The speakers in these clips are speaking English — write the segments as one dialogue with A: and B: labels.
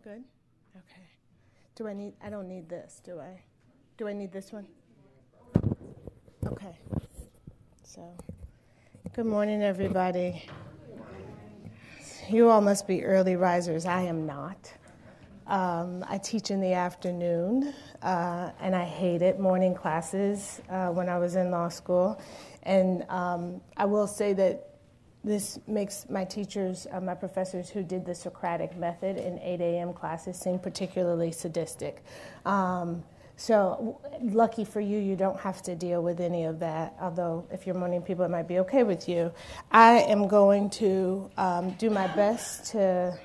A: good? Okay. I don't need this, do I? Do I need this one? Okay. So, good morning, everybody. You all must be early risers. I am not. I teach in the afternoon, and I hated morning classes when I was in law school. And I will say that this makes my teachers, my professors who did the Socratic method in 8 a.m. classes seem particularly sadistic. So lucky for you, you don't have to deal with any of that, although if you're morning people, it might be okay with you. I am going to do my best to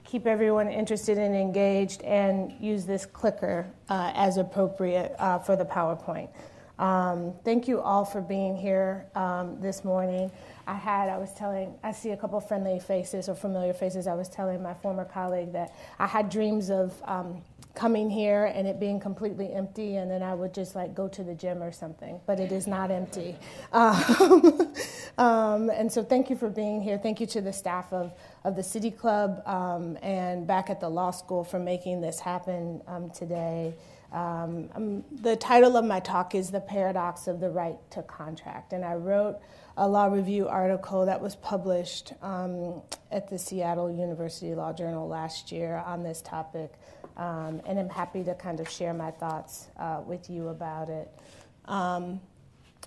A: keep everyone interested and engaged and use this clicker as appropriate for the PowerPoint. Thank you all for being here this morning. I see a couple friendly faces or familiar faces. I was telling my former colleague that I had dreams of coming here and it being completely empty, and then I would just like go to the gym or something, but it is not empty. And so thank you for being here. Thank you to the staff of the City Club and back at the law school for making this happen today. The title of my talk is The Paradox of the Right to Contract, and I wrote a law review article that was published at the Seattle University Law Journal last year on this topic, and I'm happy to kind of share my thoughts with you about it.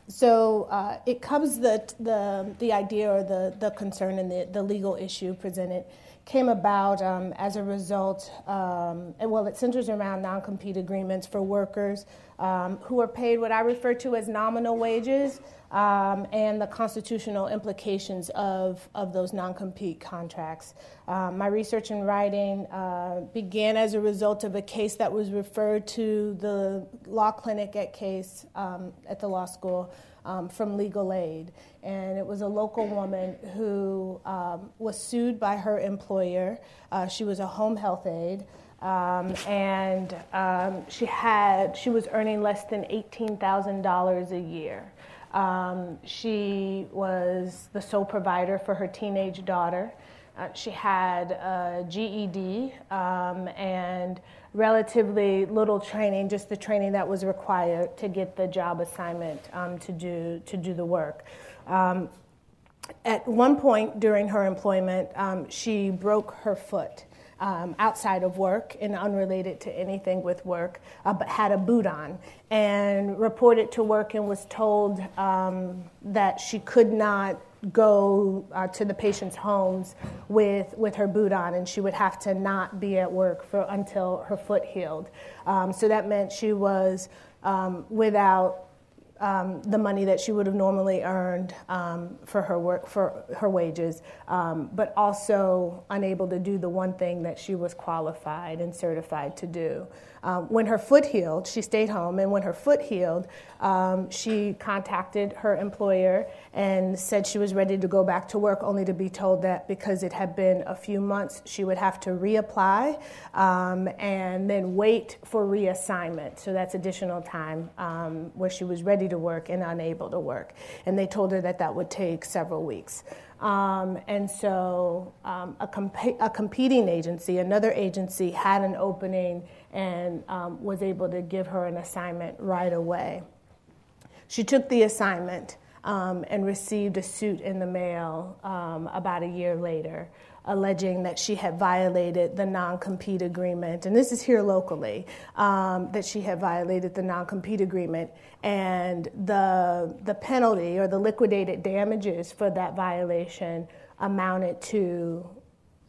A: So it covers the idea or the concern and the legal issue presented came about as a result, it centers around non-compete agreements for workers who are paid what I refer to as nominal wages and the constitutional implications of those non-compete contracts. My research and writing began as a result of a case that was referred to the law clinic at the law school from legal aid. And it was a local woman who was sued by her employer. She was a home health aide, and she was earning less than $18,000 a year. She was the sole provider for her teenage daughter. She had a GED and relatively little training, just the training that was required to get the job assignment to do the work. At one point during her employment, she broke her foot outside of work and unrelated to anything with work, but had a boot on and reported to work and was told that she could not go to the patient's homes with her boot on, and she would have to not be at work until her foot healed. So that meant she was without the money that she would have normally earned for her work, for her wages, but also unable to do the one thing that she was qualified and certified to do. When her foot healed, she stayed home, and when her foot healed, she contacted her employer and said she was ready to go back to work, only to be told that because it had been a few months, she would have to reapply and then wait for reassignment. So that's additional time where she was ready to work and unable to work. And they told her that that would take several weeks. And so a competing agency, another agency, had an opening and was able to give her an assignment right away. She took the assignment and received a suit in the mail about a year later, alleging that she had violated the non-compete agreement, and this is here locally, that she had violated the non-compete agreement, and the penalty or the liquidated damages for that violation amounted to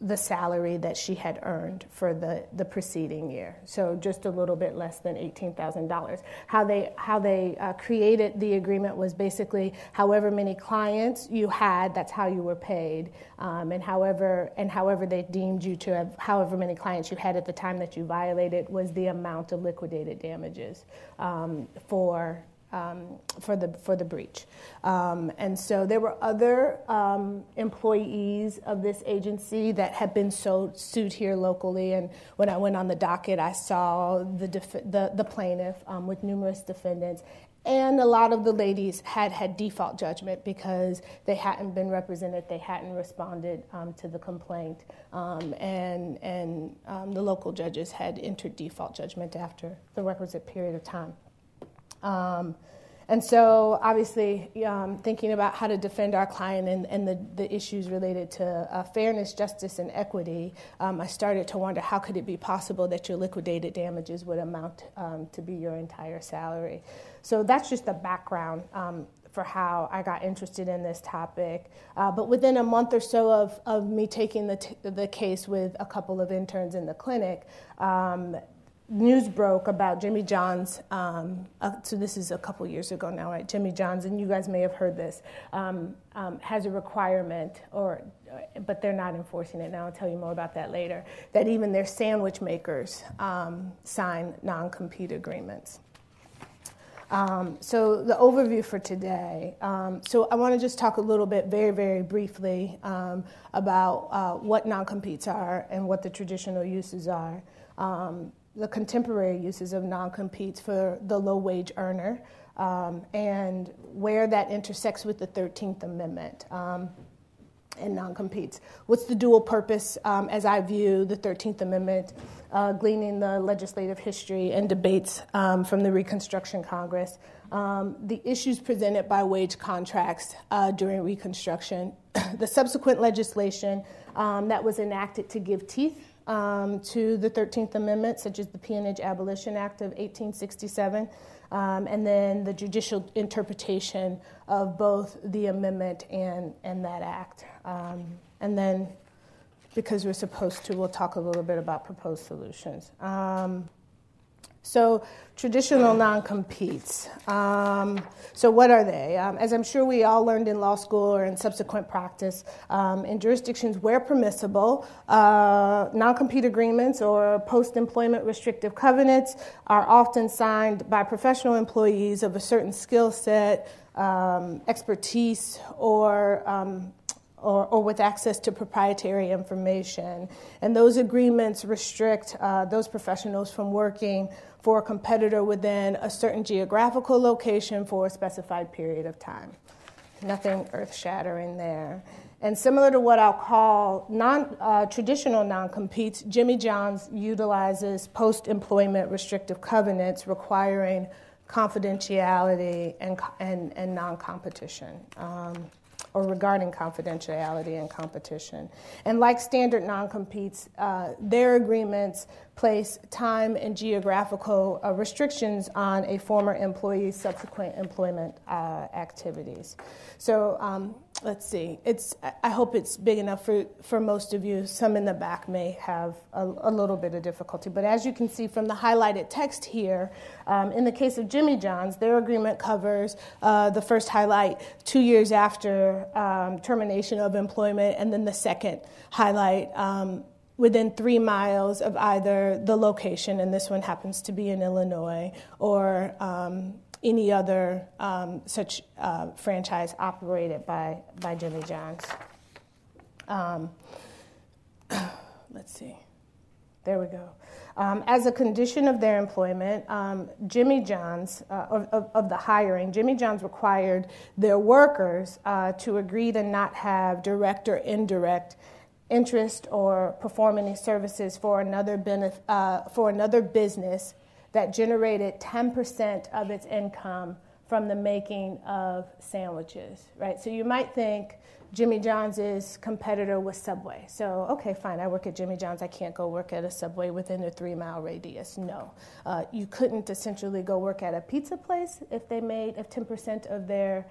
A: the salary that she had earned for the preceding year. So just a little bit less than $18,000. How they created the agreement was basically however many clients you had, that's how you were paid, and however they deemed you to have, however many clients you had at the time that you violated was the amount of liquidated damages for for the breach. And so there were other employees of this agency that had been sued here locally. And when I went on the docket, I saw the plaintiff with numerous defendants. And a lot of the ladies had default judgment because they hadn't been represented, they hadn't responded to the complaint, and the local judges had entered default judgment after the requisite period of time. And so, obviously, thinking about how to defend our client and the issues related to fairness, justice, and equity, I started to wonder how could it be possible that your liquidated damages would amount to be your entire salary. So that's just the background for how I got interested in this topic. But within a month or so of me taking the case with a couple of interns in the clinic, news broke about Jimmy John's, so this is a couple years ago now, right? Jimmy John's, and you guys may have heard this, has a requirement, but they're not enforcing it now. I'll tell you more about that later, that even their sandwich makers sign non-compete agreements. So the overview for today. So I want to just talk a little bit, very, very briefly, about what non-competes are and what the traditional uses are. The contemporary uses of non-competes for the low-wage earner, and where that intersects with the 13th Amendment and non-competes. What's the dual purpose, as I view the 13th Amendment, gleaning the legislative history and debates from the Reconstruction Congress, the issues presented by wage contracts during Reconstruction, the subsequent legislation that was enacted to give teeth to the 13th Amendment, such as the Peonage Abolition Act of 1867, and then the judicial interpretation of both the amendment and that act. And then, because we're supposed to, we'll talk a little bit about proposed solutions. So traditional non-competes. So what are they? As I'm sure we all learned in law school or in subsequent practice, in jurisdictions where permissible, non-compete agreements or post-employment restrictive covenants are often signed by professional employees of a certain skill set, expertise, or with access to proprietary information. And those agreements restrict those professionals from working for a competitor within a certain geographical location for a specified period of time. Nothing earth-shattering there. And similar to what I'll call traditional non-competes, Jimmy John's utilizes post-employment restrictive covenants requiring confidentiality and non-competition. Or regarding confidentiality and competition. And like standard non-competes, their agreements place time and geographical restrictions on a former employee's subsequent employment activities. So let's see. I hope it's big enough for most of you. Some in the back may have a little bit of difficulty. But as you can see from the highlighted text here, in the case of Jimmy John's, their agreement covers the first highlight 2 years after termination of employment, and then the second highlight within 3 miles of either the location, and this one happens to be in Illinois, or any other such franchise operated by Jimmy John's. Let's see. There we go. As a condition of their employment, Jimmy John's, of the hiring, Jimmy John's required their workers to agree to not have direct or indirect interest or perform any services for another business that generated 10% of its income from the making of sandwiches, right? So you might think Jimmy John's competitor was Subway. So, okay, fine, I work at Jimmy John's. I can't go work at a Subway within a 3-mile radius. No. You couldn't essentially go work at a pizza place if 10% of their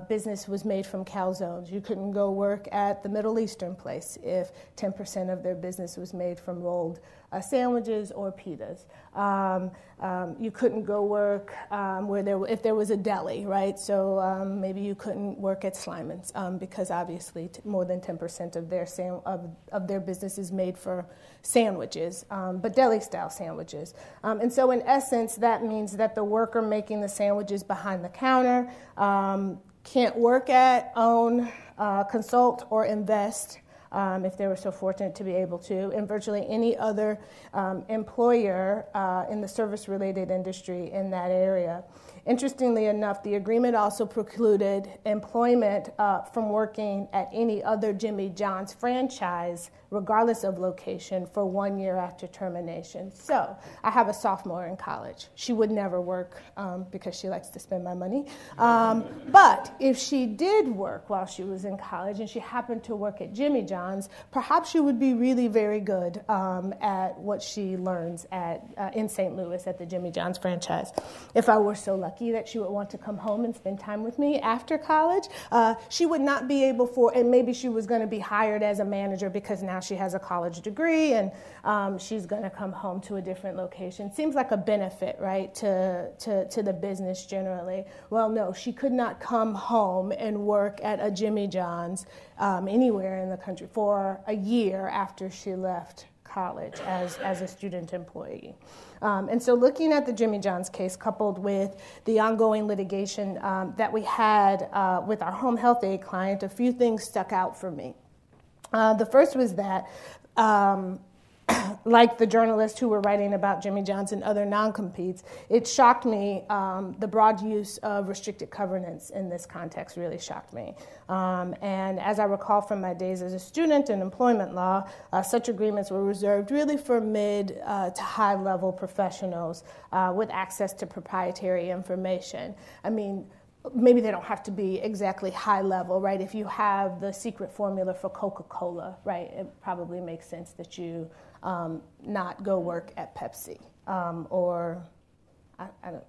A: business was made from calzones. You couldn't go work at the Middle Eastern place if 10% of their business was made from rolled sandwiches or pitas. You couldn't go work if there was a deli, right? So maybe you couldn't work at Slyman's because because obviously more than 10% of their business is made for sandwiches, but deli-style sandwiches. And so in essence, that means that the worker making the sandwiches behind the counter can't work at, own, consult, or invest, if they were so fortunate to be able to, in virtually any other employer in the service-related industry in that area. Interestingly enough, the agreement also precluded employment from working at any other Jimmy John's franchise, regardless of location, for 1 year after termination. So I have a sophomore in college. She would never work because she likes to spend my money. But if she did work while she was in college and she happened to work at Jimmy John's, perhaps she would be really very good at what she learns in St. Louis at the Jimmy John's franchise. If I were so lucky that she would want to come home and spend time with me after college, she would not be able and maybe she was going to be hired as a manager because now she has a college degree and she's going to come home to a different location. Seems like a benefit, right, to the business generally. Well, no, she could not come home and work at a Jimmy John's anywhere in the country for a year after she left college as a student employee. And so looking at the Jimmy John's case coupled with the ongoing litigation that we had with our home health aide client, a few things stuck out for me. The first was that, like the journalists who were writing about Jimmy John's and other non-competes, it shocked me, the broad use of restricted covenants in this context really shocked me. And as I recall from my days as a student in employment law, such agreements were reserved really for mid to high-level professionals with access to proprietary information. I mean, maybe they don't have to be exactly high level, right? If you have the secret formula for Coca-Cola, right, it probably makes sense that you not go work at Pepsi. Or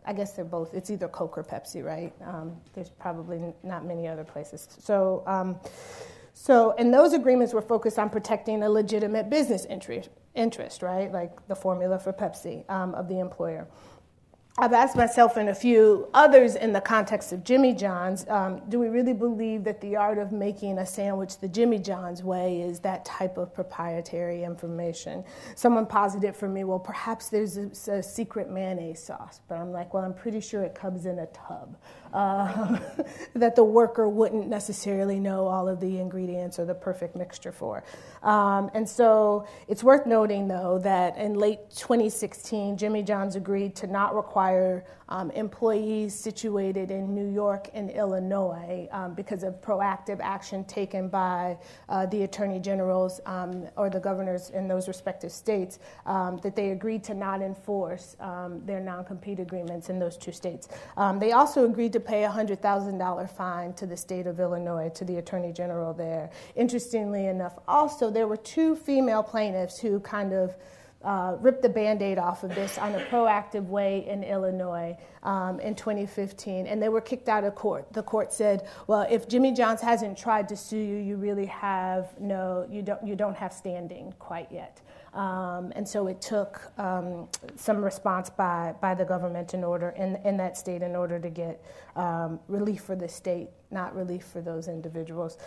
A: I guess they're both, it's either Coke or Pepsi, right? There's probably not many other places. So, and those agreements were focused on protecting a legitimate business interest, right? Like the formula for Pepsi of the employer. I've asked myself and a few others in the context of Jimmy John's, do we really believe that the art of making a sandwich the Jimmy John's way is that type of proprietary information? Someone posited for me, well, perhaps there's a secret mayonnaise sauce, but I'm like, well, I'm pretty sure it comes in a tub, that the worker wouldn't necessarily know all of the ingredients or the perfect mixture for. And so it's worth noting, though, that in late 2016, Jimmy John's agreed to not require employees situated in New York and Illinois because of proactive action taken by the attorney generals or the governors in those respective states, that they agreed to not enforce their non-compete agreements in those two states. They also agreed to pay a $100,000 fine to the state of Illinois, to the attorney general there. Interestingly enough, also, there were two female plaintiffs who kind of ripped the Band-Aid off of this on a proactive way in Illinois in 2015, and they were kicked out of court. The court said, well, if Jimmy John's hasn't tried to sue you, you really have you don't have standing quite yet. And so it took some response by the government in that state in order to get relief for the state, not relief for those individuals.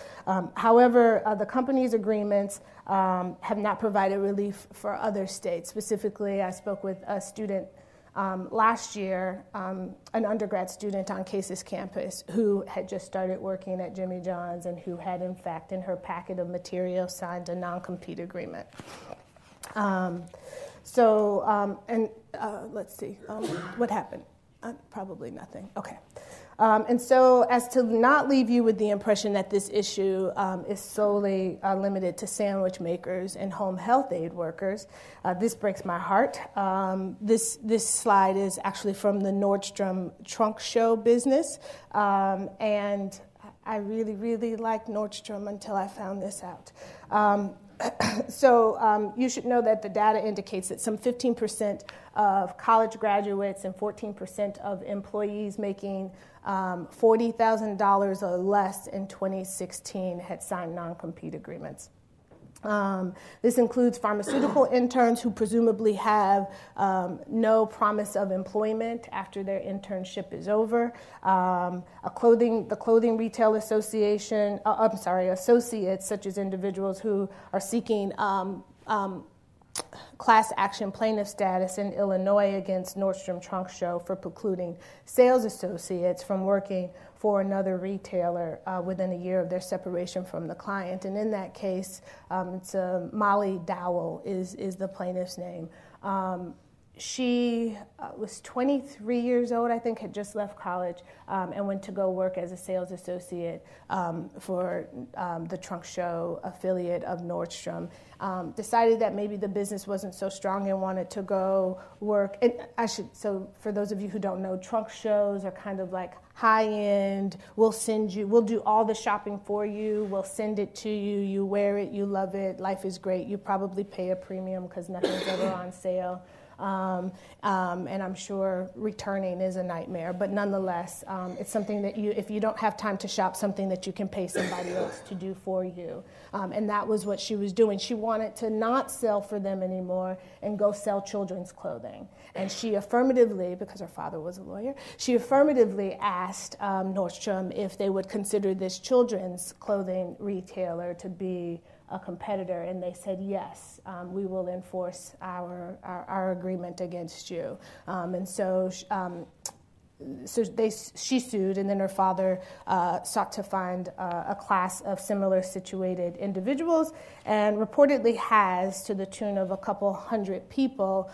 A: However, the company's agreements have not provided relief for other states. Specifically, I spoke with a student last year, an undergrad student on Case's campus who had just started working at Jimmy John's and who had, in fact, in her packet of material signed a non-compete agreement. Let's see, what happened? Probably nothing. Okay. And so as to not leave you with the impression that this issue is solely limited to sandwich makers and home health aid workers, this breaks my heart. This slide is actually from the Nordstrom trunk show business, and I really, really liked Nordstrom until I found this out. So you should know that the data indicates that some 15% of college graduates and 14% of employees making $40,000 or less in 2016 had signed non-compete agreements. This includes pharmaceutical interns who presumably have no promise of employment after their internship is over. The clothing retail association, associates such as individuals who are seeking class action plaintiff status in Illinois against Nordstrom Trunk Show for precluding sales associates from working for another retailer within a year of their separation from the client. And in that case, it's Molly Dowell is the plaintiff's name. She was 23 years old, I think, had just left college and went to go work as a sales associate for the Trunk Show affiliate of Nordstrom. Decided that maybe the business wasn't so strong and wanted to go work. And so for those of you who don't know, trunk shows are kind of like high-end. We'll do all the shopping for you. We'll send it to you. You wear it. You love it. Life is great. You probably pay a premium because nothing's ever on sale. And I'm sure returning is a nightmare, but nonetheless, it's something that if you don't have time to shop, something that you can pay somebody else to do for you. And that was what she was doing. She wanted to not sell for them anymore and go sell children's clothing. And she affirmatively, because her father was a lawyer, she affirmatively asked Nordstrom if they would consider this children's clothing retailer to be a competitor, and they said, yes, we will enforce our agreement against you. And so she sued, and then her father sought to find a class of similar situated individuals, and reportedly has to the tune of a couple hundred people.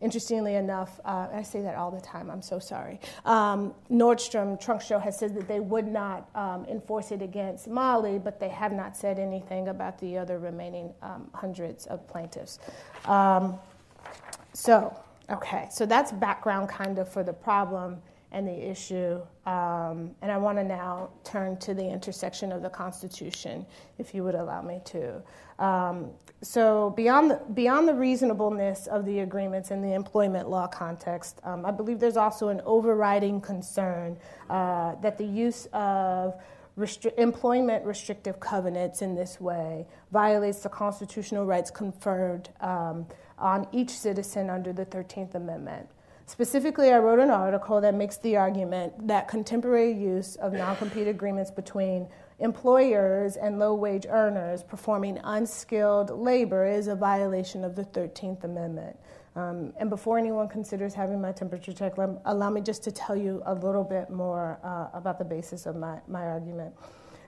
A: Interestingly enough, I say that all the time, I'm so sorry. Nordstrom Trunk Show has said that they would not enforce it against Molly, but they have not said anything about the other remaining hundreds of plaintiffs. Okay, so that's background kind of for the problem and the issue. And I want to now turn to the intersection of the Constitution, if you would allow me to. So beyond the reasonableness of the agreements in the employment law context, I believe there's also an overriding concern that the use of employment restrictive covenants in this way violates the constitutional rights conferred on each citizen under the 13th Amendment. Specifically, I wrote an article that makes the argument that contemporary use of non-compete agreements between employers and low-wage earners performing unskilled labor is a violation of the 13th Amendment. And before anyone considers having my temperature check, allow me just to tell you a little bit more about the basis of my argument.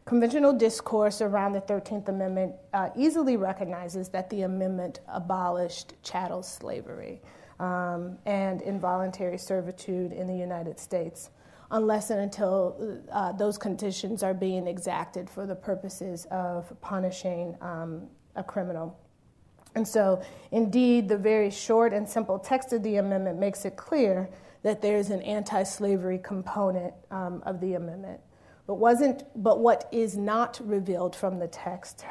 A: Conventional discourse around the 13th Amendment easily recognizes that the amendment abolished chattel slavery and involuntary servitude in the United States, unless and until those conditions are being exacted for the purposes of punishing a criminal. And so, indeed, the very short and simple text of the amendment makes it clear that there is an anti-slavery component of the amendment. But what is not revealed from the text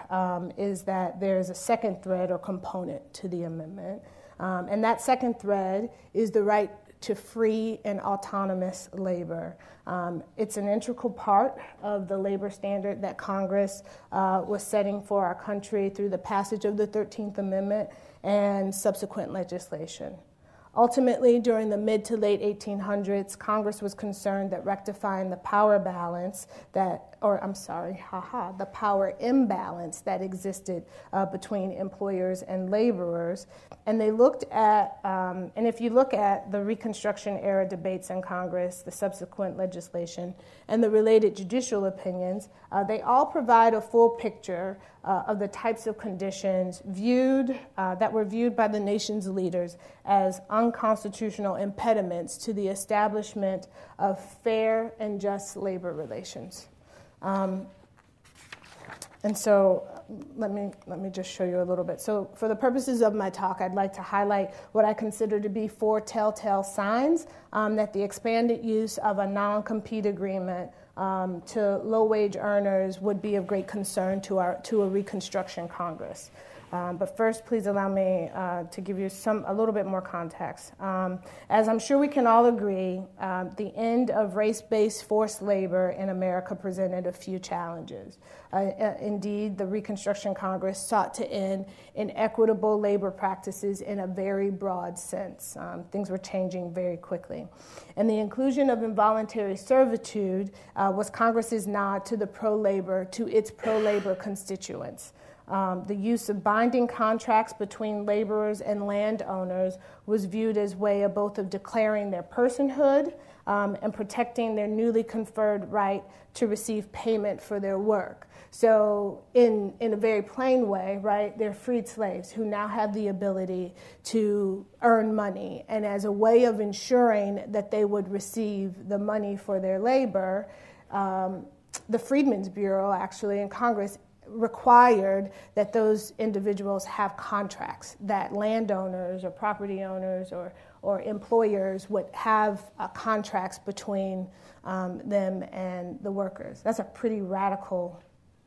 A: is that there is a second thread or component to the amendment. And that second thread is the right to free and autonomous labor. It's an integral part of the labor standard that Congress was setting for our country through the passage of the 13th Amendment and subsequent legislation. Ultimately, during the mid to late 1800s, Congress was concerned that rectifying the power balance the power imbalance that existed between employers and laborers. And they looked at, and if you look at the Reconstruction era debates in Congress, the subsequent legislation, and the related judicial opinions, they all provide a full picture of the types of conditions that were viewed by the nation's leaders as unconstitutional impediments to the establishment of fair and just labor relations. And so let me just show you a little bit. So for the purposes of my talk, I'd like to highlight what I consider to be 4 telltale signs that the expanded use of a non-compete agreement to low-wage earners would be of great concern to a Reconstruction Congress. But first, please allow me to give you a little bit more context. As I'm sure we can all agree, the end of race-based forced labor in America presented a few challenges. Indeed, the Reconstruction Congress sought to end inequitable labor practices in a very broad sense. Things were changing very quickly. And the inclusion of involuntary servitude was Congress's nod to its pro-labor constituents. The use of binding contracts between laborers and landowners was viewed as a way of both of declaring their personhood and protecting their newly conferred right to receive payment for their work. So in a very plain way, right, they're freed slaves who now have the ability to earn money. And as a way of ensuring that they would receive the money for their labor, the Freedmen's Bureau actually in Congress required that those individuals have contracts, that landowners or property owners or employers would have contracts between them and the workers. That's a pretty radical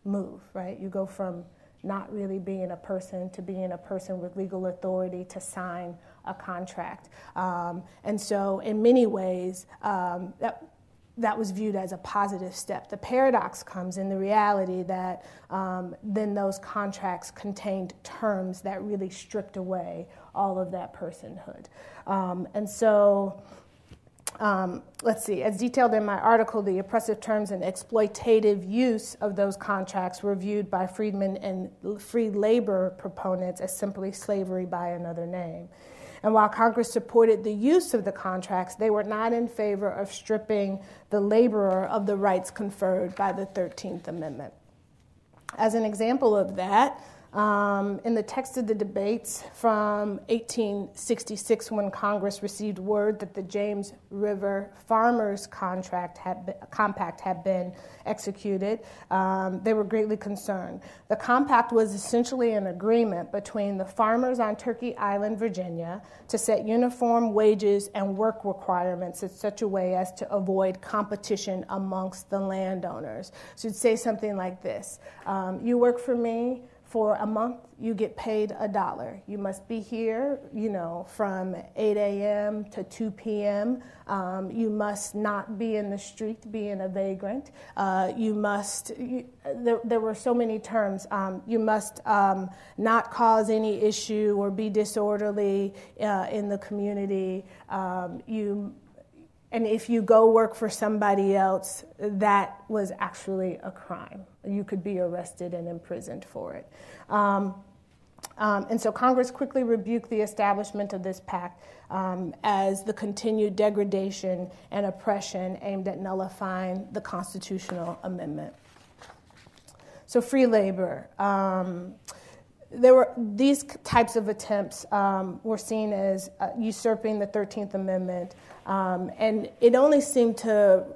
A: move, right? You go from not really being a person to being a person with legal authority to sign a contract. And so in many ways, that was viewed as a positive step. The paradox comes in the reality that then those contracts contained terms that really stripped away all of that personhood. And so, let's see, as detailed in my article, the oppressive terms and exploitative use of those contracts were viewed by freedmen and free labor proponents as simply slavery by another name. And while Congress supported the use of the contracts, they were not in favor of stripping the laborer of the rights conferred by the 13th Amendment. As an example of that, in the text of the debates from 1866, when Congress received word that the James River Farmers Compact had been executed, they were greatly concerned. The compact was essentially an agreement between the farmers on Turkey Island, Virginia, to set uniform wages and work requirements in such a way as to avoid competition amongst the landowners. So you'd say something like this: you work for me for a month, you get paid $1. You must be here, from 8 a.m. to 2 p.m. You must not be in the street being a vagrant. There were so many terms. You must not cause any issue or be disorderly in the community. And if you go work for somebody else, that was actually a crime. You could be arrested and imprisoned for it. And so Congress quickly rebuked the establishment of this pact as the continued degradation and oppression aimed at nullifying the constitutional amendment. So free labor. These types of attempts were seen as usurping the 13th Amendment, and it only seemed to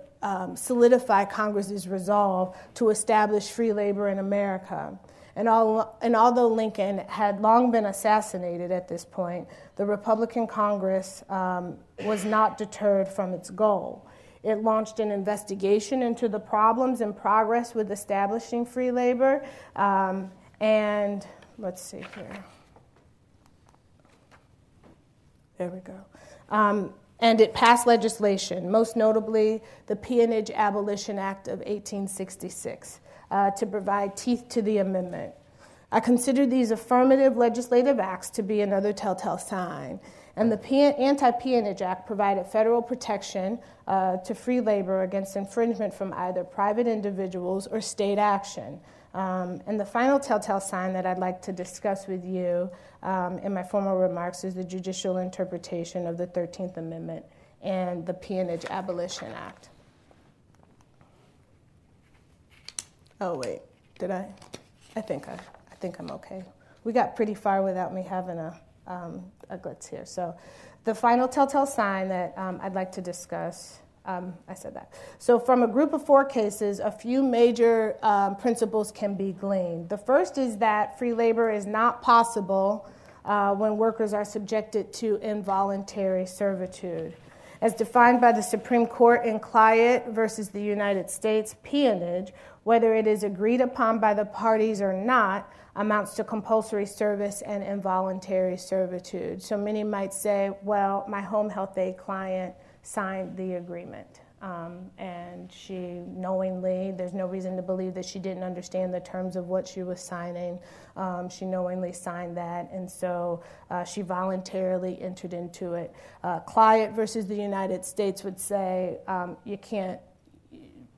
A: solidify Congress's resolve to establish free labor in America. And although Lincoln had long been assassinated at this point, the Republican Congress was not deterred from its goal. It launched an investigation into the problems and progress with establishing free labor, and let's see here. There we go. And it passed legislation, most notably the Peonage Abolition Act of 1866, to provide teeth to the amendment. I consider these affirmative legislative acts to be another telltale sign. And the Anti-Peonage Act provided federal protection to free labor against infringement from either private individuals or state action. And the final telltale sign that I'd like to discuss with you in my formal remarks is the judicial interpretation of the 13th Amendment and the Peonage Abolition Act. Oh, wait, did I? I think I'm okay. We got pretty far without me having a glitz here. So the final telltale sign that I'd like to discuss, I said that. So from a group of 4 cases, a few major principles can be gleaned. The first is that free labor is not possible when workers are subjected to involuntary servitude. As defined by the Supreme Court in Clyde versus the United States, peonage, whether it is agreed upon by the parties or not, amounts to compulsory service and involuntary servitude. So many might say, well, my home health aide client signed the agreement. And she knowingly, there's no reason to believe that she didn't understand the terms of what she was signing. She knowingly signed that, and so she voluntarily entered into it. Client versus the United States would say you can't,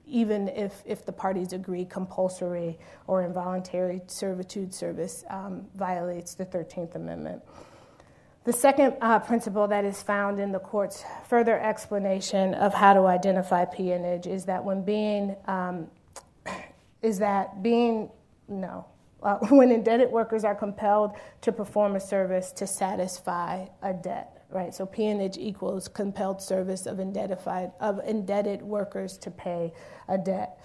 A: even if the parties agree, compulsory or involuntary servitude service violates the 13th Amendment. The second principle that is found in the court's further explanation of how to identify peonage is that when when indebted workers are compelled to perform a service to satisfy a debt, right? So peonage equals compelled service of indebted workers to pay a debt.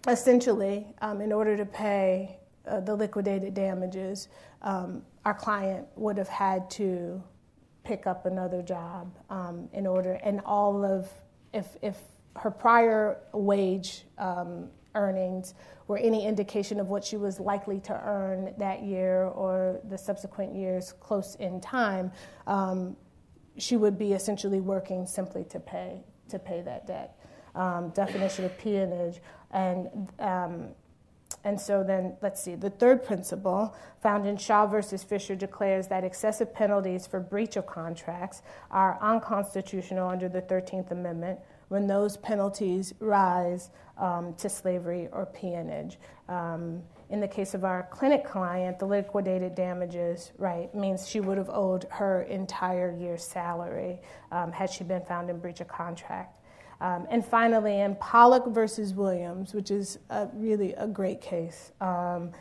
A: Essentially, in order to pay the liquidated damages, our client would have had to pick up another job in order, and all of, if her prior wage earnings were any indication of what she was likely to earn that year or the subsequent years close in time, she would be essentially working simply to pay that debt. Definition of peonage. And so then, let's see, the third principle found in Shaw versus Fisher declares that excessive penalties for breach of contracts are unconstitutional under the 13th Amendment when those penalties rise to slavery or peonage. In the case of our clinic client, the liquidated damages, right, means she would have owed her entire year's salary had she been found in breach of contract. And finally, in Pollock versus Williams, which is really a great case, and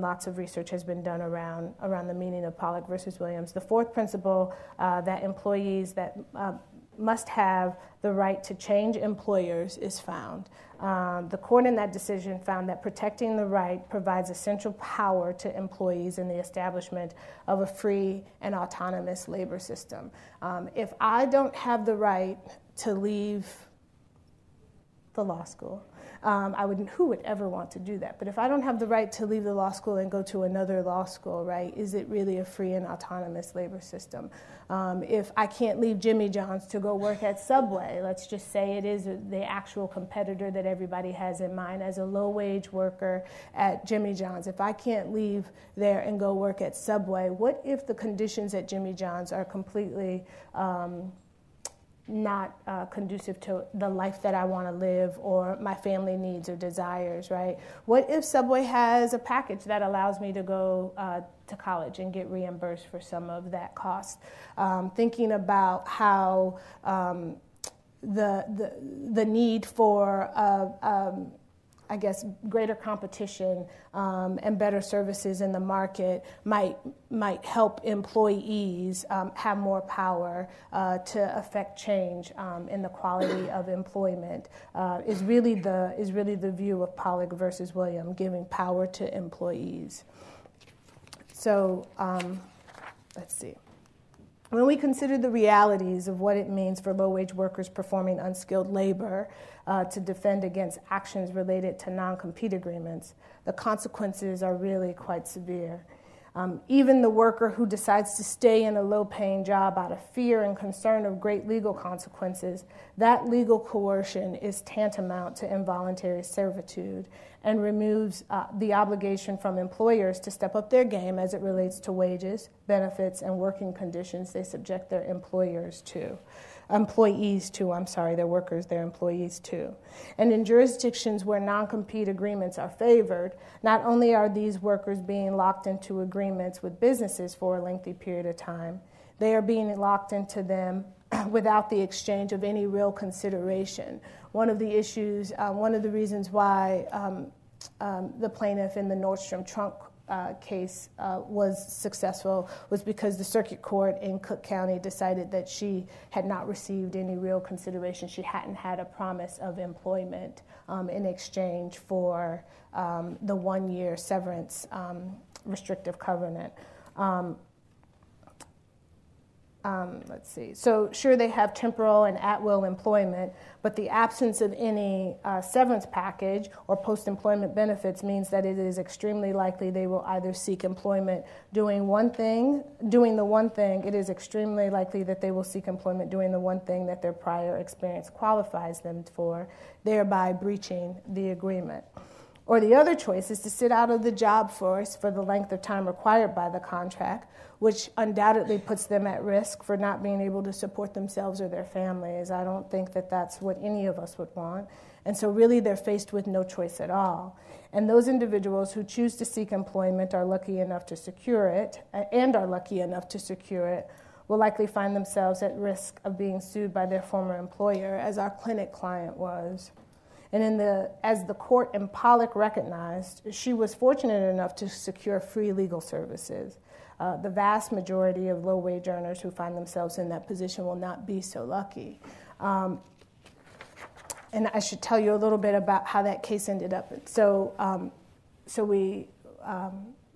A: lots of research has been done around the meaning of Pollock versus Williams. The fourth principle that employees that must have the right to change employers is found. The court in that decision found that protecting the right provides essential power to employees in the establishment of a free and autonomous labor system. If I don't have the right to leave the law school, who would ever want to do that? But if I don't have the right to leave the law school and go to another law school, right, is it really a free and autonomous labor system? If I can't leave Jimmy John's to go work at Subway, let's just say it is the actual competitor that everybody has in mind as a low-wage worker at Jimmy John's, if I can't leave there and go work at Subway, what if the conditions at Jimmy John's are completely not conducive to the life that I want to live or my family needs or desires, right? What if Subway has a package that allows me to go to college and get reimbursed for some of that cost? Thinking about how the need for I guess greater competition and better services in the market might help employees have more power to affect change in the quality of employment. Is really the view of Pollock versus Williams, giving power to employees. So let's see. When we consider the realities of what it means for low-wage workers performing unskilled labor to defend against actions related to non-compete agreements, the consequences are really quite severe. Even the worker who decides to stay in a low-paying job out of fear and concern of great legal consequences, that legal coercion is tantamount to involuntary servitude and removes the obligation from employers to step up their game as it relates to wages, benefits, and working conditions they subject their employees to, their workers, their employees to. And in jurisdictions where non-compete agreements are favored, not only are these workers being locked into agreements with businesses for a lengthy period of time, they are being locked into them without the exchange of any real consideration. One of the issues, one of the reasons why the plaintiff in the Nordstrom trunk case was successful was because the circuit court in Cook County decided that she had not received any real consideration. She hadn't had a promise of employment in exchange for the 1-year severance restrictive covenant. let's see. So sure, they have temporal and at-will employment, but the absence of any severance package or post-employment benefits means that it is extremely likely they will either seek employment doing the one thing. It is extremely likely that they will seek employment doing the one thing that their prior experience qualifies them for, thereby breaching the agreement. Or the other choice is to sit out of the job force for the length of time required by the contract, which undoubtedly puts them at risk for not being able to support themselves or their families. I don't think that that's what any of us would want. And so really they're faced with no choice at all. And those individuals who choose to seek employment are lucky enough to secure it, will likely find themselves at risk of being sued by their former employer, as our clinic client was. And as the court in Pollock recognized, she was fortunate enough to secure free legal services. The vast majority of low-wage earners who find themselves in that position will not be so lucky. And I should tell you a little bit about how that case ended up. So we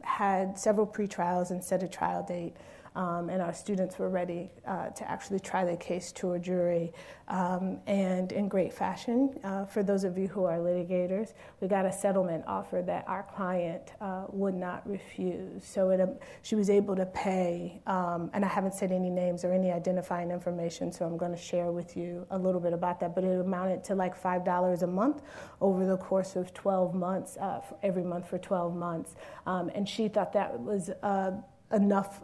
A: had several pre-trials and set a trial date. And our students were ready to actually try the case to a jury. And in great fashion, for those of you who are litigators, we got a settlement offer that our client would not refuse. So she was able to pay, and I haven't said any names or any identifying information, so I'm going to share with you a little bit about that, but it amounted to like $5 a month over the course of 12 months, every month for 12 months. And she thought that was enough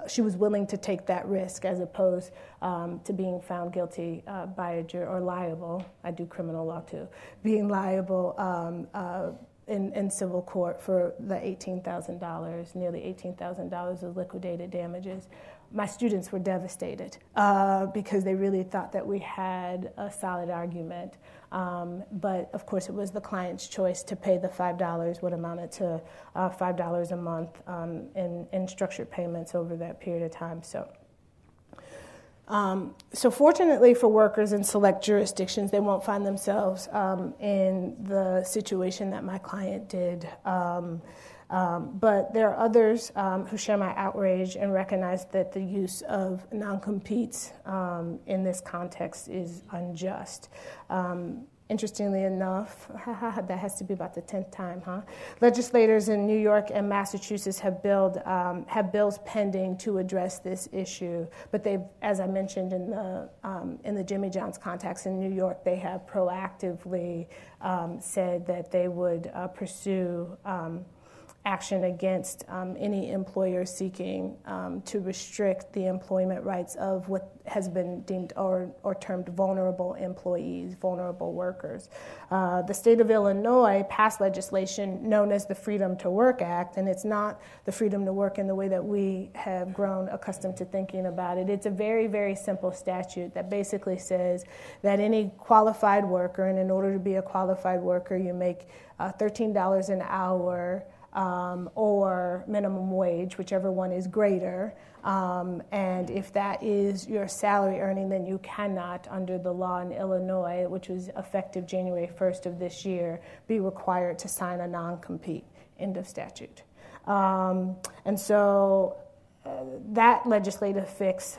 A: she was willing to take that risk as opposed to being found guilty by a jury, or liable, I do criminal law too, being liable in civil court for the $18,000, nearly $18,000 of liquidated damages. My students were devastated because they really thought that we had a solid argument. But of course, it was the client's choice to pay the $5, what amounted to $5 a month in structured payments over that period of time. So fortunately for workers in select jurisdictions, they won't find themselves in the situation that my client did. But there are others who share my outrage and recognize that the use of non-competes in this context is unjust. Interestingly enough, that has to be about the 10th time, huh? Legislators in New York and Massachusetts have bills pending to address this issue. But they've, as I mentioned in the Jimmy John's context in New York, they have proactively said that they would pursue action against any employer seeking to restrict the employment rights of what has been deemed or termed vulnerable employees, vulnerable workers. The state of Illinois passed legislation known as the Freedom to Work Act, and it's not the freedom to work in the way that we have grown accustomed to thinking about it. It's a very, very simple statute that basically says that any qualified worker, and in order to be a qualified worker, you make $13 an hour or minimum wage, whichever one is greater. And if that is your salary earning, then you cannot, under the law in Illinois, which was effective January 1st of this year, be required to sign a non-compete. End of statute. And so that legislative fix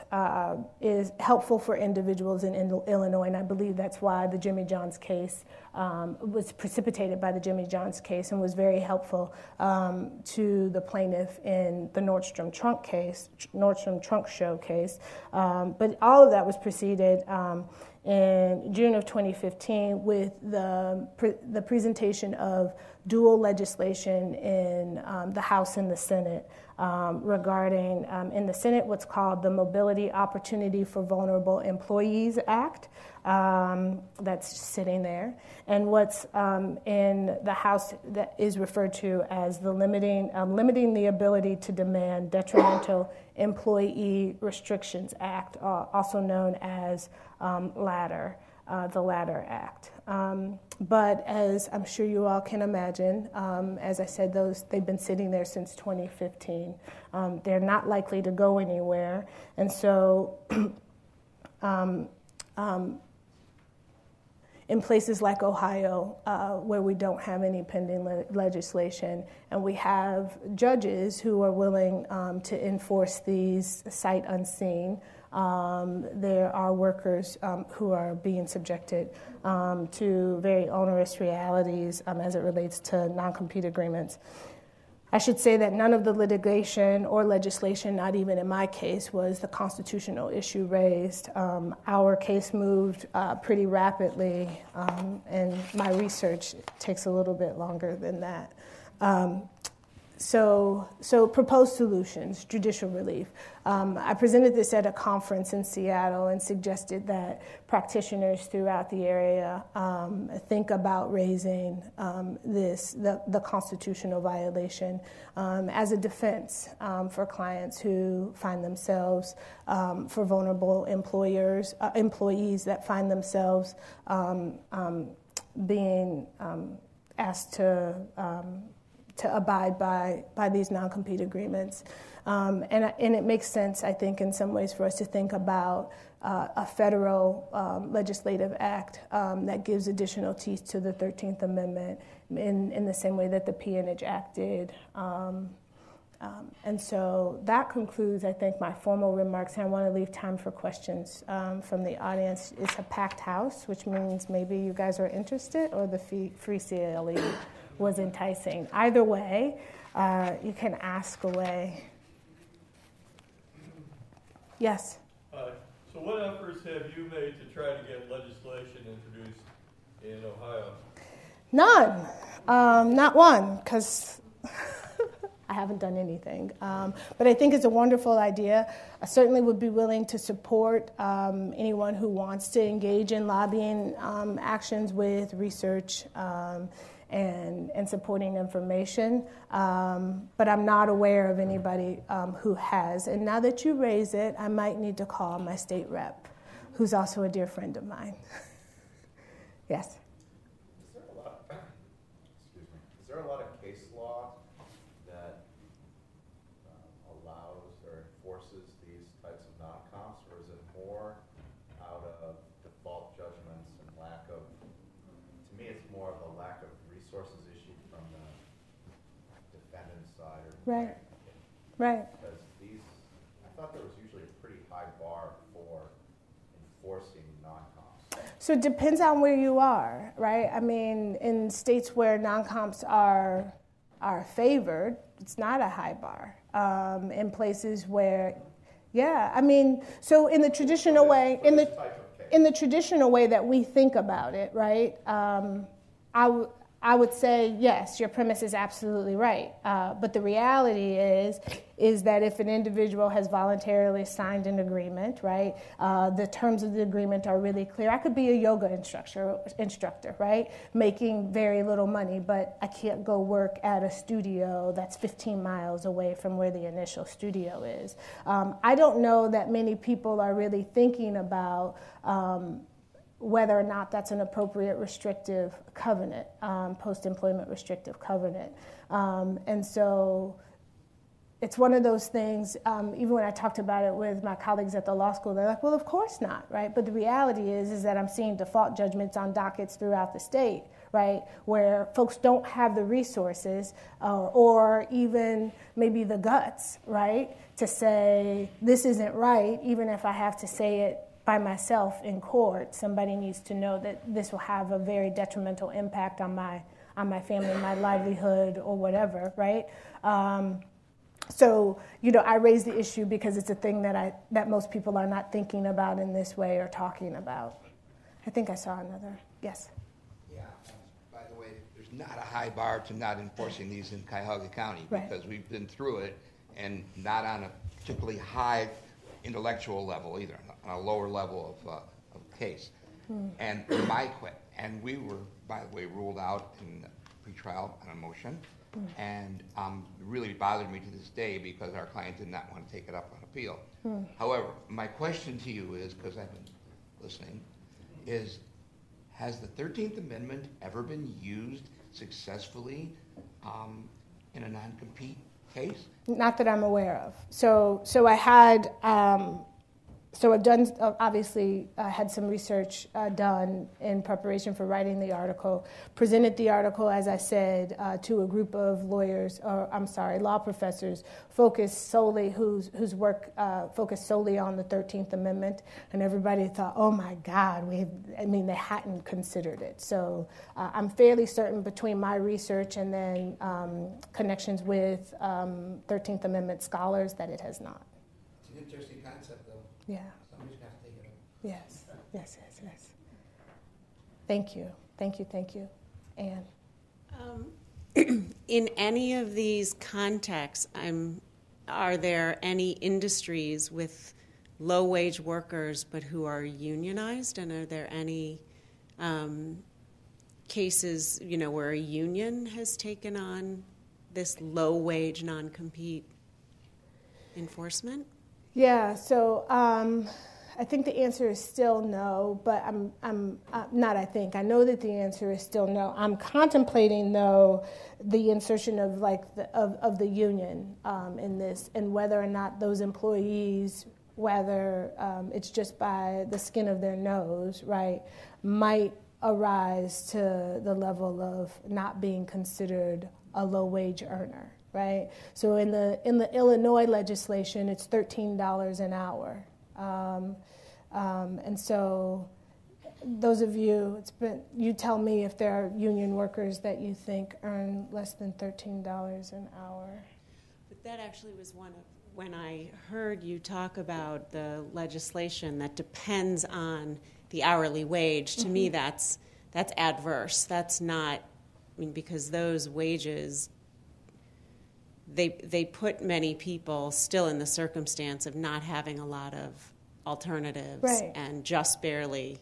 A: is helpful for individuals in Illinois, and I believe that's why the Jimmy John's case was precipitated by the Jimmy John's case and was very helpful to the plaintiff in the Nordstrom Trunk Show case. But all of that was preceded in June of 2015 with the presentation of dual legislation in the House and the Senate regarding, in the Senate, what's called the Mobility Opportunity for Vulnerable Employees Act. That's sitting there. And what's in the House that is referred to as the Limiting the Ability to Demand Detrimental Employee Restrictions Act, also known as LADDER, the LADDER Act. But as I'm sure you all can imagine, as I said, they've been sitting there since 2015. They're not likely to go anywhere. And so in places like Ohio, where we don't have any pending legislation, and we have judges who are willing to enforce these sight unseen, there are workers who are being subjected to very onerous realities as it relates to non-compete agreements. I should say that none of the litigation or legislation, not even in my case, was the constitutional issue raised. Our case moved pretty rapidly, and my research takes a little bit longer than that. So proposed solutions, judicial relief. I presented this at a conference in Seattle and suggested that practitioners throughout the area think about raising the constitutional violation as a defense for clients who find themselves, for vulnerable employees that find themselves being asked to abide by these non-compete agreements. And it makes sense, I think, in some ways for us to think about a federal legislative act that gives additional teeth to the 13th Amendment in the same way that the Peonage Act did. And so that concludes, I think, my formal remarks. And I want to leave time for questions from the audience. It's a packed house, which means maybe you guys are interested or the free CLE was enticing. Either way, you can ask away. Yes?
B: So what efforts have you made to try to get legislation introduced in Ohio?
A: None. Not one, because I haven't done anything. But I think it's a wonderful idea. I certainly would be willing to support anyone who wants to engage in lobbying actions with research and supporting information, but I'm not aware of anybody who has. And now that you raise it, I might need to call my state rep, who's also a dear friend of mine. Yes?
C: Is there a lot of case law that allows or enforces these types of non-comps, or is it more out of default judgments and lack of, to me it's more of a lack of resources issued from the defendant's side?
A: Right. Right.
C: Because these, I thought there was usually a pretty high bar for enforcing non-comps.
A: So it depends on where you are, right? I mean, in states where non-comps are favored, it's not a high bar. In places where, yeah, I mean, so in the traditional way, in the traditional way that we think about it, right? I would say, yes, your premise is absolutely right. But the reality is that if an individual has voluntarily signed an agreement, right, the terms of the agreement are really clear. I could be a yoga instructor, right, making very little money, but I can't go work at a studio that's 15 miles away from where the initial studio is. I don't know that many people are really thinking about whether or not that's an appropriate restrictive covenant, post-employment restrictive covenant. And so it's one of those things, even when I talked about it with my colleagues at the law school, they're like, well, of course not, right? But the reality is that I'm seeing default judgments on dockets throughout the state, right, where folks don't have the resources or even maybe the guts, right, to say this isn't right, even if I have to say it by myself in court. Somebody needs to know that this will have a very detrimental impact on my family, my livelihood, or whatever, right? So, I raise the issue because it's a thing that most people are not thinking about in this way or talking about. I think I saw another. Yes?
D: Yeah. By the way, there's not a high bar to not enforcing these in Cuyahoga County,
A: right,
D: because we've been through it, and not on a particularly high intellectual level either, on a lower level of case. And and we were, by the way, ruled out in pretrial on a motion, and really bothered me to this day because our client did not want to take it up on appeal. However, my question to you is, because I've been listening, is has the 13th Amendment ever been used successfully in a non-compete case?
A: Not that I'm aware of. So I had So I've done, obviously, had some research done in preparation for writing the article, presented the article, as I said, to a group of law professors focused solely, whose work focused solely on the 13th Amendment, and everybody thought, oh my God, they hadn't considered it. So I'm fairly certain between my research and then connections with 13th Amendment scholars that it has not.
E: It's an interesting concept, though.
A: Yeah.
E: Somebody's going to have to take it up.
A: Yes. Thank you. Anne?
F: In any of these contexts, are there any industries with low-wage workers but who are unionized? And are there any cases, where a union has taken on this low-wage non-compete enforcement? Yeah, so I think the answer is still no, but I know that the answer is still no. I'm contemplating, though, the insertion of the union in this, and whether or not those employees, whether it's just by the skin of their nose, right, might arise to the level of not being considered a low-wage earner. Right, so in the Illinois legislation, it's $13 an hour, and so those of you, you tell me if there are union workers that you think earn less than $13 an hour. But that actually was one of when I heard you talk about the legislation that depends on the hourly wage. To me, that's adverse. That's not, because those wages. They put many people still in the circumstance of not having a lot of alternatives, right, and just barely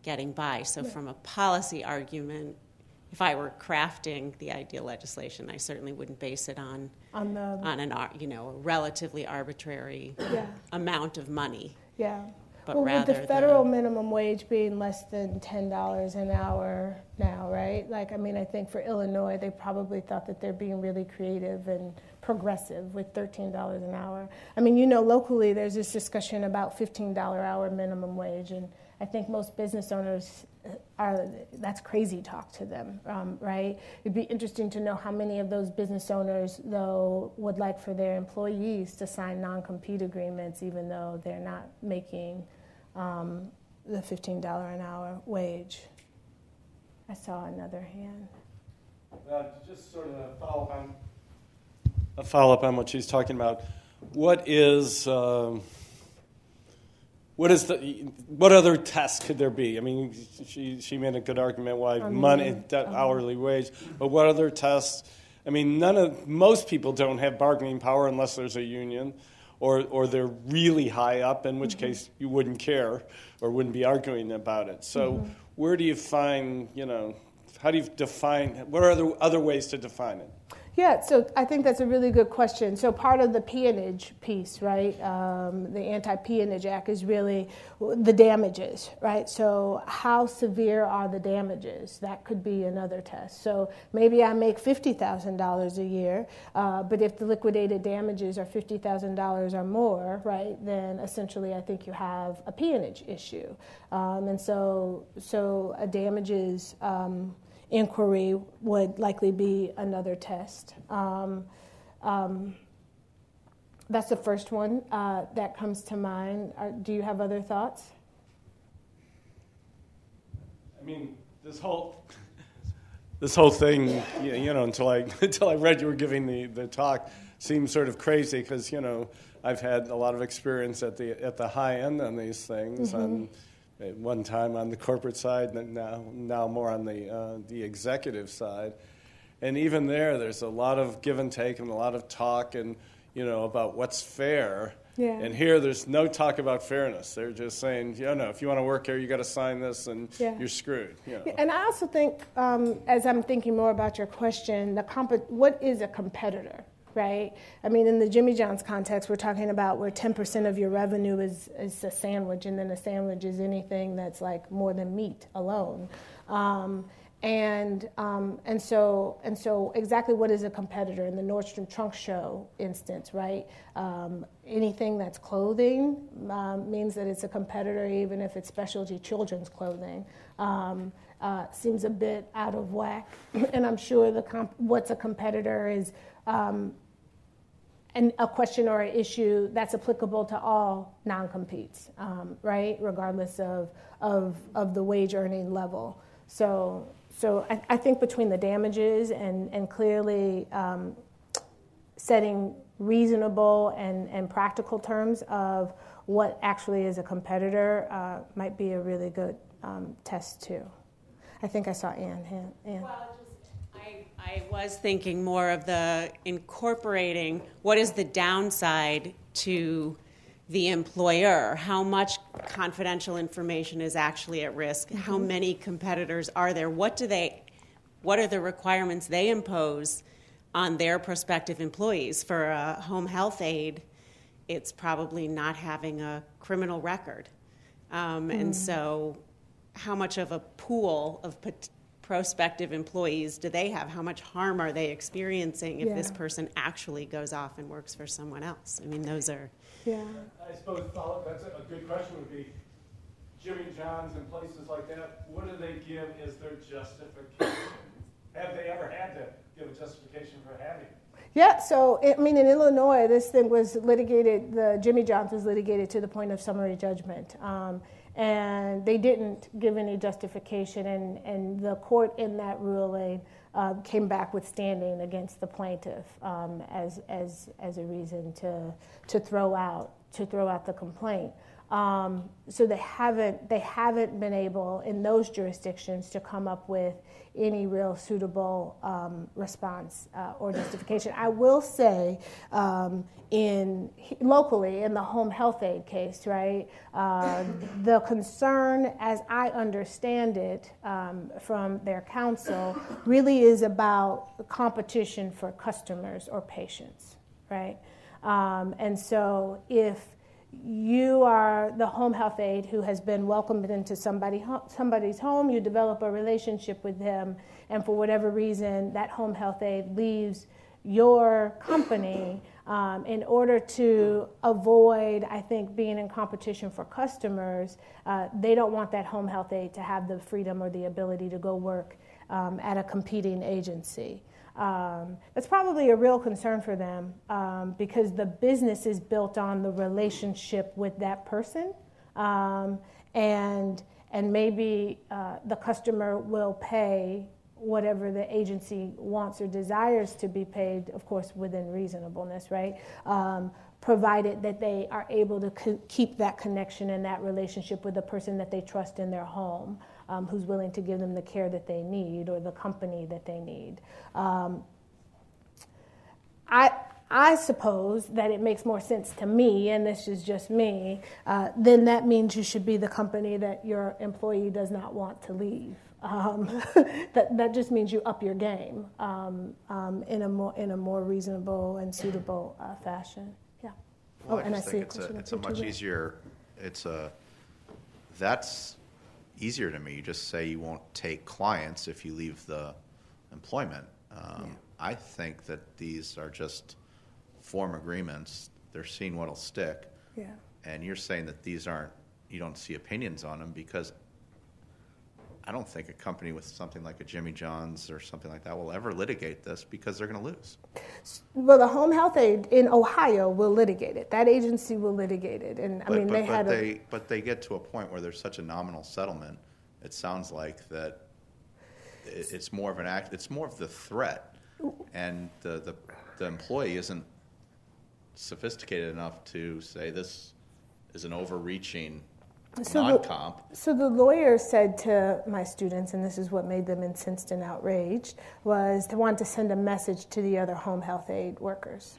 F: getting by. So from a policy argument, if I were crafting the ideal legislation, I certainly wouldn't base it on a relatively arbitrary amount of money. Yeah. But with the federal minimum wage being less than $10 an hour now, right? I think for Illinois, they probably thought that they're being really creative and progressive with $13 an hour. Locally, there's this discussion about $15 hour minimum wage, and I think most business owners that's crazy talk to them, right? It'd be interesting to know how many of those business owners, though, would like for their employees to sign non-compete agreements, even though they're not making the $15 an hour wage. I saw another hand.
G: Just sort of a follow up on what she's talking about. What other tests could there be? She made a good argument why money, hourly wage, but what other tests? Most people don't have bargaining power unless there's a union, or they're really high up, in which case you wouldn't care or wouldn't be arguing about it. So where do you find, how do you define, what are other ways to define it?
A: Yeah, so I think that's a really good question. So part of the peonage piece, right, the Anti-Peonage Act is really the damages, right? So how severe are the damages? That could be another test. So maybe I make $50,000 a year, but if the liquidated damages are $50,000 or more, right, then essentially I think you have a peonage issue. And so a damages inquiry would likely be another test. That's the first one that comes to mind. Do you have other thoughts?
G: This whole thing, until I read you were giving the talk, seems sort of crazy because I've had a lot of experience at the high end on these things. At one time on the corporate side, and now more on the executive side, and even there's a lot of give and take and a lot of talk and about what's fair. Yeah. And here there's no talk about fairness. They're just saying, if you want to work here, you got to sign this, and you're screwed.
A: And I also think, as I'm thinking more about your question, what is a competitor? Right? In the Jimmy John's context, we're talking about where 10% of your revenue is a sandwich, and then a sandwich is anything that's like more than meat alone. so exactly what is a competitor in the Nordstrom Trunk Show instance, right? Anything that's clothing means that it's a competitor, even if it's specialty children's clothing. Seems a bit out of whack, and I'm sure what's a competitor is a question or an issue that's applicable to all non-competes, right? Regardless of the wage earning level. So I think between the damages and clearly setting reasonable and practical terms of what actually is a competitor might be a really good test too. I think I saw Ann.
F: Well, I was thinking more of the incorporating what is the downside to the employer, how much confidential information is actually at risk, mm-hmm. how many competitors are there, what are the requirements they impose on their prospective employees. For a home health aide, it's probably not having a criminal record. And so how much of a pool of prospective employees do they have? How much harm are they experiencing if this person actually goes off and works for someone else? I mean, those are...
A: Yeah.
G: I suppose that's a good question would be, Jimmy John's and places like that, what do they give as their justification? Have they ever had to give a justification for having it?
A: Yeah, so, in Illinois, this thing was litigated, the Jimmy John's was litigated to the point of summary judgment. And they didn't give any justification, and the court in that ruling came back with standing against the plaintiff as a reason to throw out the complaint. So they haven't been able in those jurisdictions to come up with any real suitable response or justification. I will say locally in the home health aide case, right, the concern, as I understand it from their counsel, really is about competition for customers or patients, right? And so if you are the home health aide who has been welcomed into somebody's home, you develop a relationship with them, and for whatever reason, that home health aide leaves your company in order to avoid, I think, being in competition for customers. They don't want that home health aide to have the freedom or the ability to go work at a competing agency. That's probably a real concern for them because the business is built on the relationship with that person, and maybe the customer will pay whatever the agency wants or desires to be paid, of course, within reasonableness, right? Provided that they are able to keep that connection and that relationship with the person that they trust in their home, who's willing to give them the care that they need or the company that they need. I suppose that it makes more sense to me, and this is just me, then that means you should be the company that your employee does not want to leave. That just means you up your game in a more reasonable and suitable fashion. Yeah.
C: Well, I just think it's a much easier. That's easier to me. You just say you won't take clients if you leave the employment. I think that these are just form agreements. They're seeing what'll stick.
A: Yeah.
C: And you're saying that these aren't. You don't see opinions on them because I don't think a company with something like a Jimmy John's or something like that will ever litigate this because they're going to lose.
A: Well, the home health aide in Ohio will litigate it. That agency will litigate it, and
C: but they get to a point where there's such a nominal settlement. It sounds like that it's more of an act. It's more of the threat, and the employee isn't sophisticated enough to say this is an overreaching. Non-comp.
A: So the lawyer said to my students, and this is what made them incensed and outraged, was they wanted to send a message to the other home health aide workers.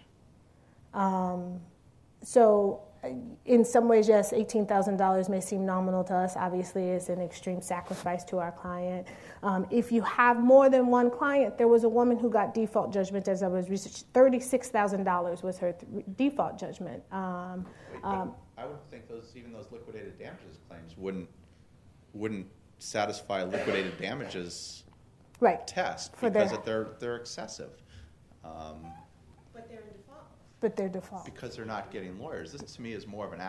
A: So in some ways, yes, $18,000 may seem nominal to us. Obviously, it's an extreme sacrifice to our client. If you have more than one client, there was a woman who got default judgment as I was researching. $36,000 was her default judgment.
C: I would think even those liquidated damages claims wouldn't satisfy liquidated damages test
A: For
C: because
A: their-
C: they're excessive.
F: But they're in default.
A: But they're default.
C: Because they're not getting lawyers. This, to me, is more of an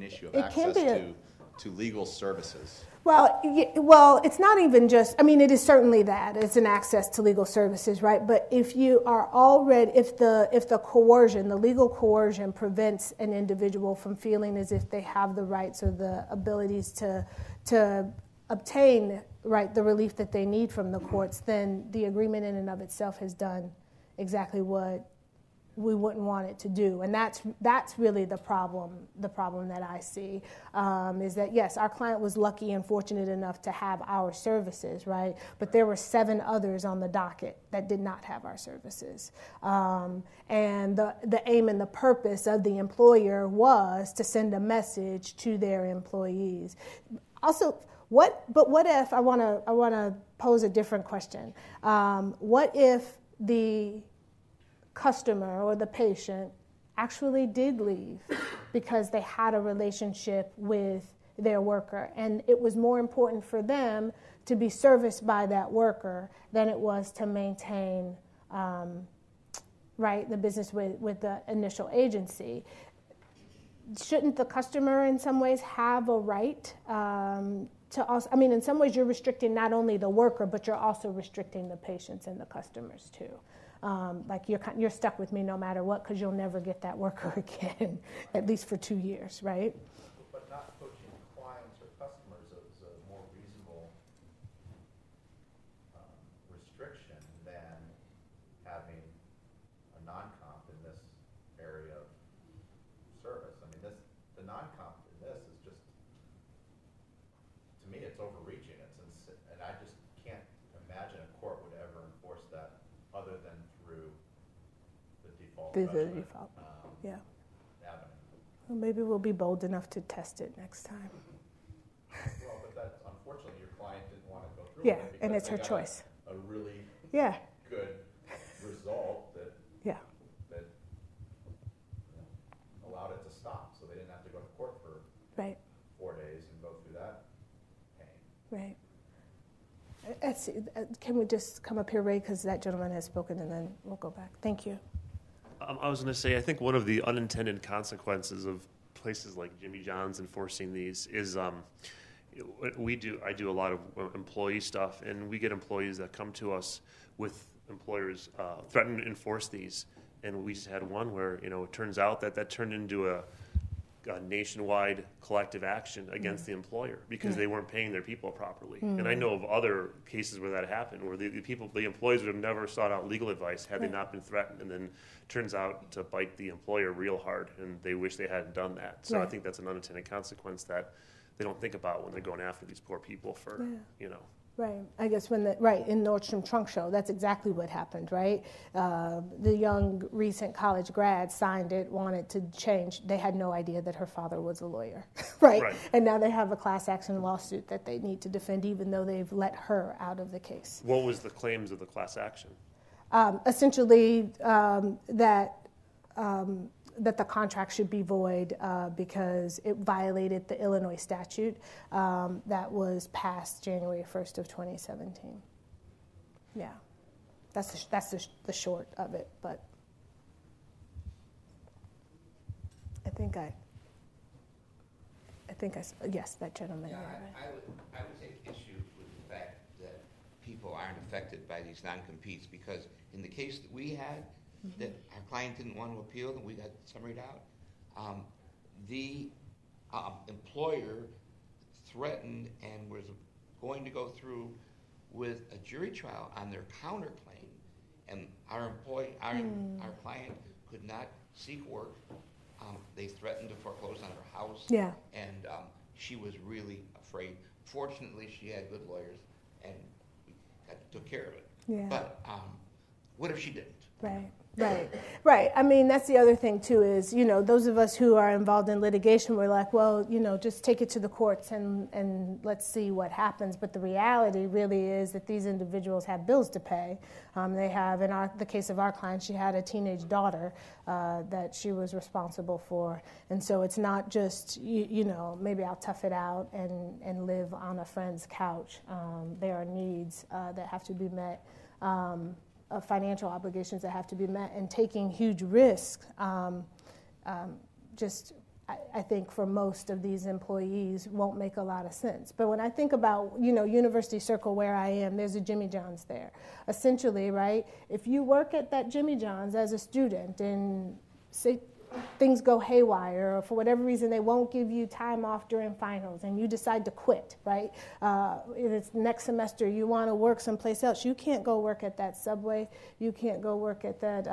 C: issue of
A: It can
C: access
A: be
C: to legal services.
A: Well, it's not even just, I mean, it is certainly that. It's an access to legal services, right? But if you are already, if the coercion, the legal coercion prevents an individual from feeling as if they have the rights or the abilities to obtain, right, the relief that they need from the courts, then the agreement in and of itself has done exactly what we wouldn't want it to do. And that's really the problem that I see, is that, yes, our client was lucky and fortunate enough to have our services, right? But there were 7 others on the docket that did not have our services. And the aim and the purpose of the employer was to send a message to their employees. Also, what if, I want to pose a different question. What if the customer or the patient actually did leave because they had a relationship with their worker, and it was more important for them to be serviced by that worker than it was to maintain right, the business with the initial agency? Shouldn't the customer in some ways have a right to also, I mean, in some ways you're restricting not only the worker, but you're also restricting the patients and the customers too. Like you're stuck with me no matter what, because you'll never get that worker again, at least for 2 years, right?
C: But not pushing clients or customers is a more reasonable restriction than having a non-comp in this area of service. I mean, the non-comp in this is just, to me, it's overreaching. And I just can't imagine a court would ever enforce that other than through the default judgment,
A: Default. Yeah.
C: avenue.
A: Well, maybe we'll be bold enough to test it next time.
C: Well, but that's, unfortunately, your client didn't want to go through
A: Yeah,
C: with it
A: and
C: because
A: it's
C: they
A: her
C: got
A: choice.
C: a really
A: Yeah.
C: good result that
A: Yeah.
C: allowed it to stop, so they didn't have to go to court for
A: Right.
C: 4 days and go through that pain.
A: Right. Can we just come up here, Ray, because that gentleman has spoken, and then we'll go back. Thank you.
H: I was going to say, I think one of the unintended consequences of places like Jimmy John's enforcing these is I do a lot of employee stuff, and we get employees that come to us with employers threatening to enforce these. And we just had one where, it turns out that turned into a nationwide collective action against the employer because they weren't paying their people properly. And I know of other cases where that happened, where the employees would have never sought out legal advice had they not been threatened, and then turns out to bite the employer real hard, and they wish they hadn't done that. So I think that's an unintended consequence that they don't think about when they're going after these poor people for,
A: Right. I guess in Nordstrom Trunk Show, that's exactly what happened, right? The young, recent college grad signed it, wanted to change. They had no idea that her father was a lawyer, right? And now they have a class action lawsuit that they need to defend, even though they've let her out of the case.
H: What was the claims of the class action?
A: Essentially, that the contract should be void because it violated the Illinois statute that was passed January 1st of 2017. Yeah, that's the short of it. But I think yes, that gentleman.
D: Yeah, I would take issue with the fact that people aren't affected by these non-competes, because in the case that we had, that our client didn't want to appeal and we got summaried out, the employer threatened and was going to go through with a jury trial on their counterclaim, and our client could not seek work. They threatened to foreclose on her house, and she was really afraid. Fortunately, she had good lawyers and we took care of it.
A: Yeah.
D: But what if she didn't?
A: Right. Right, right. I mean, that's the other thing, too, is, you know, those of us who are involved in litigation, we're like, well, you know, just take it to the courts and let's see what happens. But the reality really is that these individuals have bills to pay. They have, in the case of our client, she had a teenage daughter that she was responsible for. And so it's not just, you know, maybe I'll tough it out and live on a friend's couch. There are needs that have to be met. Of financial obligations that have to be met, and taking huge risks. I think for most of these employees won't make a lot of sense. But when I think about, you know, University Circle where I am, there's a Jimmy John's there. Essentially, right, if you work at that Jimmy John's as a student and say things go haywire, or for whatever reason they won't give you time off during finals and you decide to quit, right? If it's next semester you want to work someplace else, you can't go work at that Subway, you can't go work at that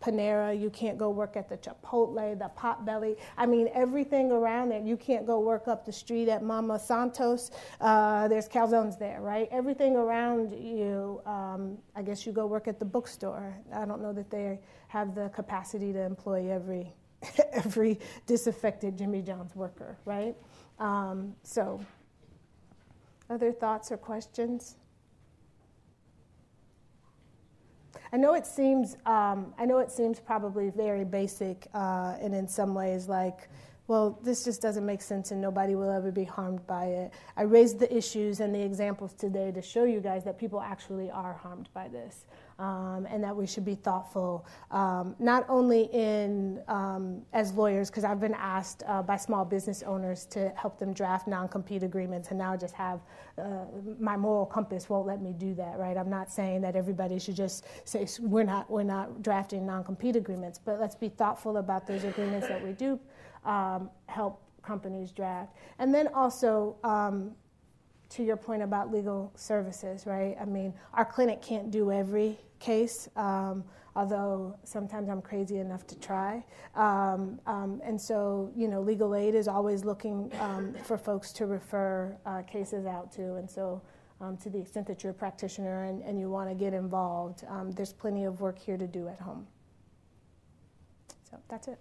A: Panera, you can't go work at the Chipotle, the Potbelly. I mean, everything around there. You can't go work up the street at Mama Santos. There's calzones there, right? Everything around you, I guess you go work at the bookstore. I don't know that they have the capacity to employ every disaffected Jimmy John's worker, right? So, other thoughts or questions? I know it seems probably very basic, and in some ways like, well, this just doesn't make sense and nobody will ever be harmed by it. I raised the issues and the examples today to show you guys that people actually are harmed by this. And that we should be thoughtful, not only in as lawyers, because I've been asked by small business owners to help them draft non-compete agreements, and now I just have my moral compass won't let me do that, right? I'm not saying that everybody should just say we're not drafting non-compete agreements, but let's be thoughtful about those agreements that we do help companies draft, and then also. To your point about legal services, right? I mean, our clinic can't do every case, although sometimes I'm crazy enough to try. And so, you know, legal aid is always looking for folks to refer cases out to. And so to the extent that you're a practitioner and you want to get involved, there's plenty of work here to do at home. So that's it.